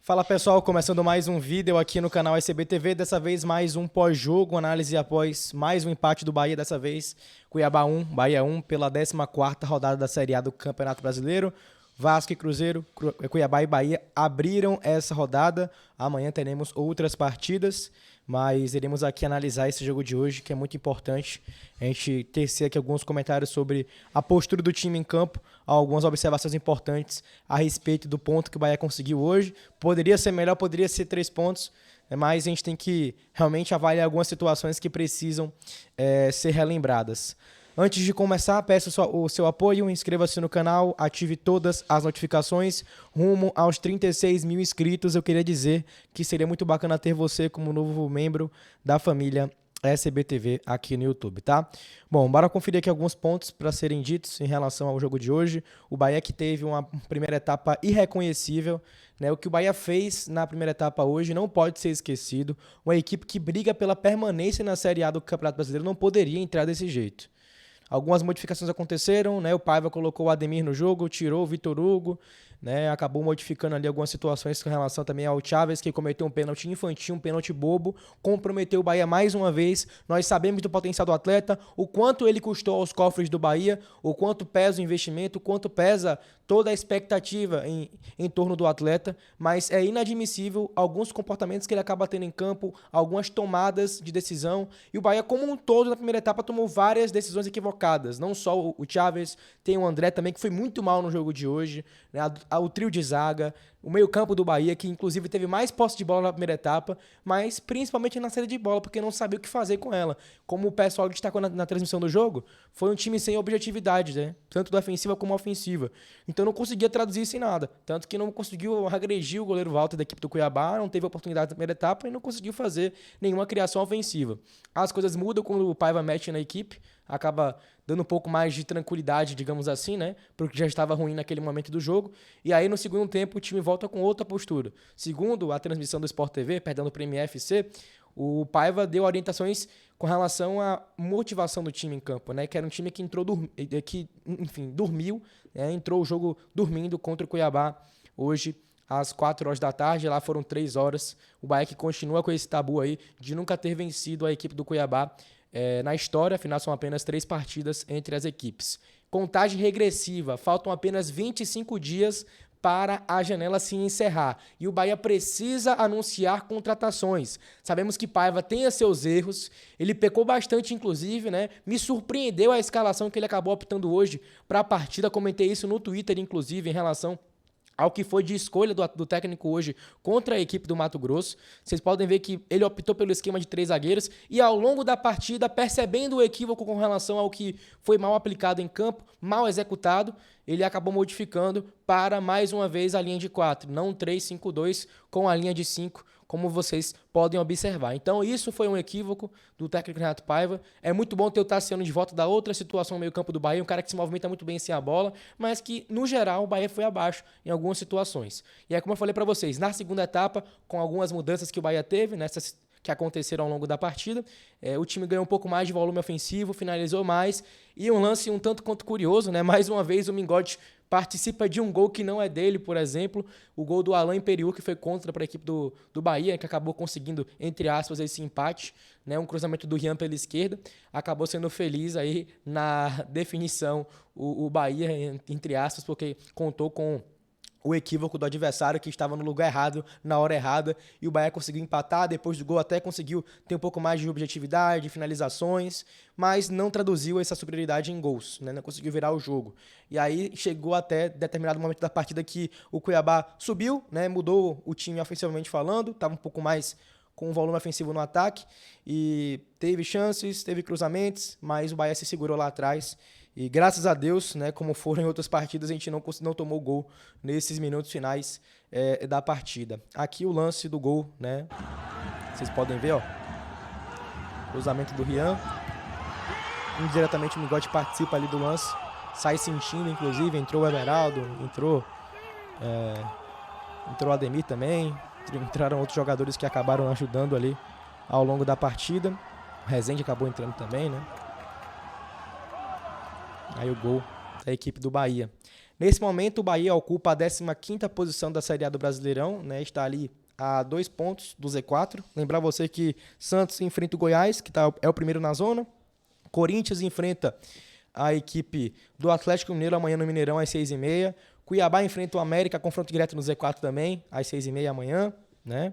Fala pessoal, começando mais um vídeo aqui no canal SBTV, dessa vez mais um pós-jogo, análise após mais um empate do Bahia, dessa vez Cuiabá 1, Bahia 1, pela 14ª rodada da Série A do Campeonato Brasileiro. Vasco e Cruzeiro, Cuiabá e Bahia abriram essa rodada, amanhã teremos outras partidas, mas iremos aqui analisar esse jogo de hoje, que é muito importante. A gente tecer aqui alguns comentários sobre a postura do time em campo, algumas observações importantes a respeito do ponto que o Bahia conseguiu hoje. Poderia ser melhor, poderia ser 3 pontos, mas a gente tem que realmente avaliar algumas situações que precisam ser relembradas. Antes de começar, peço o seu apoio, inscreva-se no canal, ative todas as notificações. Rumo aos 36 mil inscritos, eu queria dizer que seria muito bacana ter você como novo membro da família SBTV aqui no YouTube, tá? Bom, bora conferir aqui alguns pontos para serem ditos em relação ao jogo de hoje. O Bahia que teve uma primeira etapa irreconhecível, né? O que o Bahia fez na primeira etapa hoje não pode ser esquecido. Uma equipe que briga pela permanência na Série A do Campeonato Brasileiro não poderia entrar desse jeito. Algumas modificações aconteceram, né? O Paiva colocou o Ademir no jogo, tirou o Vitor Hugo, né? Acabou modificando ali algumas situações com relação também ao Chaves, que cometeu um pênalti infantil, um pênalti bobo, comprometeu o Bahia mais uma vez. Nós sabemos do potencial do atleta, o quanto ele custou aos cofres do Bahia, o quanto pesa o investimento, o quanto pesa toda a expectativa em torno do atleta, mas é inadmissível alguns comportamentos que ele acaba tendo em campo, algumas tomadas de decisão, e o Bahia como um todo na primeira etapa tomou várias decisões equivocadas, não só o Chaves, tem o André também, que foi muito mal no jogo de hoje, né? O trio de zaga, o meio-campo do Bahia, que inclusive teve mais posse de bola na primeira etapa, mas principalmente na saída de bola, porque não sabia o que fazer com ela. Como o pessoal destacou na transmissão do jogo, foi um time sem objetividade, né? Tanto defensiva como ofensiva. Então não conseguia traduzir isso em nada. Tanto que não conseguiu agredir o goleiro Walter da equipe do Cuiabá, não teve oportunidade na primeira etapa e não conseguiu fazer nenhuma criação ofensiva. As coisas mudam quando o Paiva mexe na equipe, acaba dando um pouco mais de tranquilidade, digamos assim, né? Porque já estava ruim naquele momento do jogo. E aí, no segundo tempo, o time volta com outra postura. Segundo a transmissão do Sport TV, perdão, do Premier FC, o Paiva deu orientações com relação à motivação do time em campo, né? Que era um time que entrou, dormiu, né? Entrou o jogo dormindo contra o Cuiabá hoje, às 4 horas da tarde, lá foram 3 horas. O Bahia que continua com esse tabu aí de nunca ter vencido a equipe do Cuiabá na história. Afinal, são apenas 3 partidas entre as equipes. Contagem regressiva, faltam apenas 25 dias para a janela se encerrar. E o Bahia precisa anunciar contratações. Sabemos que Paiva tem seus erros, ele pecou bastante, inclusive, né? Me surpreendeu a escalação que ele acabou optando hoje para a partida. Comentei isso no Twitter, inclusive, em relação ao que foi de escolha do técnico hoje contra a equipe do Mato Grosso. Vocês podem ver que ele optou pelo esquema de 3 zagueiros e ao longo da partida, percebendo o equívoco com relação ao que foi mal aplicado em campo, mal executado, ele acabou modificando para, mais uma vez, a linha de 4, não 3-5-2 com a linha de 5, como vocês podem observar. Então, isso foi um equívoco do técnico Renato Paiva. É muito bom ter o Tassiano de volta da outra situação no meio-campo do Bahia, um cara que se movimenta muito bem sem a bola, mas que, no geral, o Bahia foi abaixo em algumas situações. E é como eu falei para vocês, na segunda etapa, com algumas mudanças que o Bahia teve, nessas que aconteceram ao longo da partida, o time ganhou um pouco mais de volume ofensivo, finalizou mais, e um lance um tanto quanto curioso, né? Mais uma vez o Mingote participa de um gol que não é dele, por exemplo, o gol do Alain Periú, que foi contra para a equipe do Bahia, que acabou conseguindo, entre aspas, esse empate, né? Um cruzamento do Rian pela esquerda, acabou sendo feliz aí na definição o Bahia, entre aspas, porque contou com o equívoco do adversário que estava no lugar errado, na hora errada, e o Bahia conseguiu empatar, depois do gol até conseguiu ter um pouco mais de objetividade, finalizações, mas não traduziu essa superioridade em gols, né? Não conseguiu virar o jogo. E aí chegou até determinado momento da partida que o Cuiabá subiu, né? Mudou o time ofensivamente falando, estava um pouco mais com um volume ofensivo no ataque, e teve chances, teve cruzamentos, mas o Bahia se segurou lá atrás. E graças a Deus, né, como foram em outras partidas, a gente não tomou gol nesses minutos finais da partida. Aqui o lance do gol, né? Vocês podem ver, ó. Cruzamento do Rian. Indiretamente o Mingote participa ali do lance. Sai sentindo, inclusive. Entrou o Everaldo, entrou o Ademir também. Entraram outros jogadores que acabaram ajudando ali ao longo da partida. O Rezende acabou entrando também, né? Aí o gol da equipe do Bahia. Nesse momento, o Bahia ocupa a 15ª posição da Série A do Brasileirão, né? Está ali a 2 pontos do Z4. Lembrar você que Santos enfrenta o Goiás, que é o primeiro na zona. Corinthians enfrenta a equipe do Atlético Mineiro amanhã no Mineirão às 6h30. Cuiabá enfrenta o América, confronto direto no Z4 também, às 6h30 amanhã, né?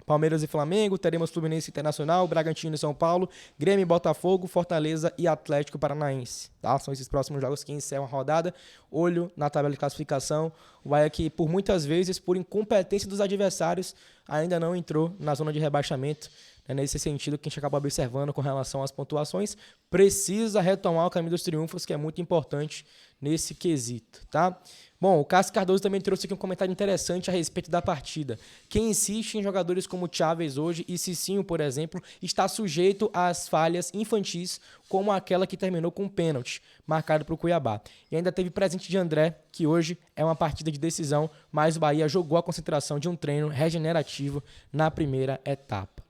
Palmeiras e Flamengo, teremos Fluminense Internacional, Bragantino e São Paulo, Grêmio e Botafogo, Fortaleza e Atlético Paranaense. Tá? São esses próximos jogos que encerram a rodada. Olho na tabela de classificação. O Bahia que, por muitas vezes, por incompetência dos adversários, ainda não entrou na zona de rebaixamento. É nesse sentido que a gente acaba observando com relação às pontuações. Precisa retomar o caminho dos triunfos, que é muito importante nesse quesito, tá? Bom, o Cássio Cardoso também trouxe aqui um comentário interessante a respeito da partida. Quem insiste em jogadores como Chaves hoje e Cicinho, por exemplo, está sujeito às falhas infantis, como aquela que terminou com um pênalti, marcado para o Cuiabá. E ainda teve presente de André, que hoje é uma partida de decisão, mas o Bahia jogou a concentração de um treino regenerativo na primeira etapa.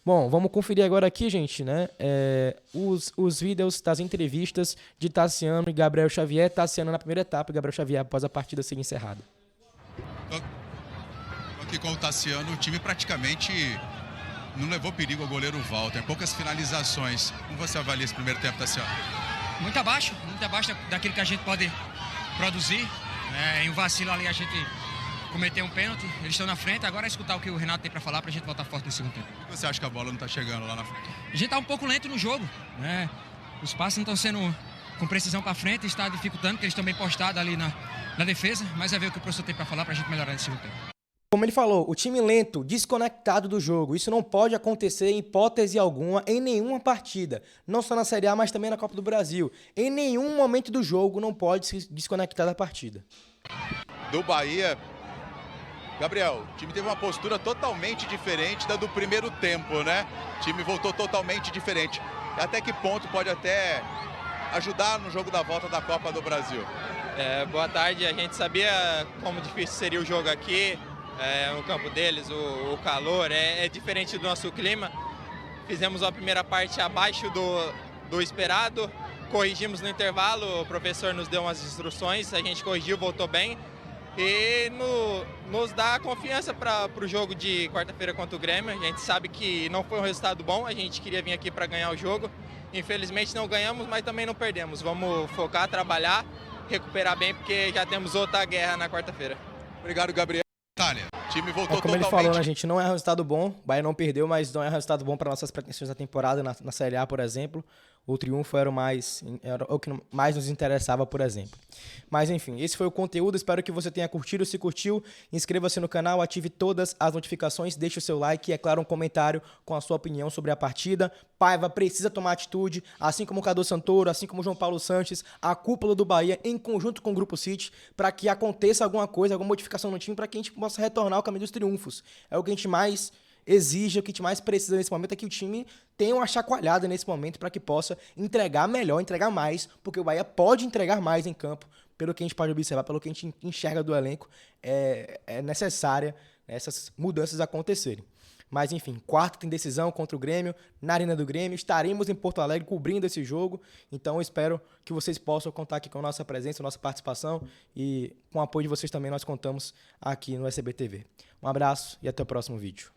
Bom, vamos conferir agora aqui, gente, né? Os vídeos das entrevistas de Tassiano e Gabriel Xavier. Tassiano na primeira etapa e Gabriel Xavier após a partida ser encerrada. Aqui com o Tassiano, o time praticamente não levou perigo ao goleiro Walter. Poucas finalizações. Como você avalia esse primeiro tempo, Tassiano? Muito abaixo daquilo que a gente pode produzir. Em um vacilo ali a gente cometeu um pênalti, eles estão na frente, agora é escutar o que o Renato tem para falar pra gente voltar forte no segundo tempo. Por que você acha que a bola não tá chegando lá na frente? A gente tá um pouco lento no jogo, né? Os passes não estão sendo com precisão para frente, está dificultando, porque eles estão bem postados ali na defesa, mas é ver o que o professor tem para falar pra gente melhorar nesse segundo tempo. Como ele falou, o time lento, desconectado do jogo, isso não pode acontecer em hipótese alguma, em nenhuma partida. Não só na Série A, mas também na Copa do Brasil. Em nenhum momento do jogo não pode se desconectar da partida. Do Bahia, Gabriel, o time teve uma postura totalmente diferente da do primeiro tempo, né? O time voltou totalmente diferente. Até que ponto pode até ajudar no jogo da volta da Copa do Brasil? Boa tarde, a gente sabia como difícil seria o jogo aqui, no campo deles, o calor é diferente do nosso clima. Fizemos a primeira parte abaixo do esperado, corrigimos no intervalo, o professor nos deu umas instruções, a gente corrigiu, voltou bem. E nos dá confiança para o jogo de quarta-feira contra o Grêmio. A gente sabe que não foi um resultado bom, a gente queria vir aqui para ganhar o jogo. Infelizmente não ganhamos, mas também não perdemos. Vamos focar, trabalhar, recuperar bem, porque já temos outra guerra na quarta-feira. Obrigado, Gabriel. Itália, o time voltou como totalmente... ele falou, né, gente? Não é um resultado bom. O Bahia não perdeu, mas não é um resultado bom para nossas pretensões da temporada na Série A, por exemplo. O triunfo era o que mais nos interessava, por exemplo. Mas enfim, esse foi o conteúdo. Espero que você tenha curtido. Se curtiu, inscreva-se no canal, ative todas as notificações, deixe o seu like e, é claro, um comentário com a sua opinião sobre a partida. Paiva precisa tomar atitude, assim como o Cadu Santoro, assim como o João Paulo Sanches, a cúpula do Bahia, em conjunto com o Grupo City, para que aconteça alguma coisa, alguma modificação no time, para que a gente possa retornar ao caminho dos triunfos. É o que a gente mais exige, o que a gente mais precisa nesse momento é que o time tenha uma chacoalhada nesse momento para que possa entregar melhor, entregar mais, porque o Bahia pode entregar mais em campo, pelo que a gente pode observar, pelo que a gente enxerga do elenco, é necessária essas mudanças acontecerem. Mas enfim, quarta tem decisão contra o Grêmio, na Arena do Grêmio, estaremos em Porto Alegre cobrindo esse jogo, então eu espero que vocês possam contar aqui com a nossa presença, nossa participação e com o apoio de vocês também nós contamos aqui no SBTV. Um abraço e até o próximo vídeo.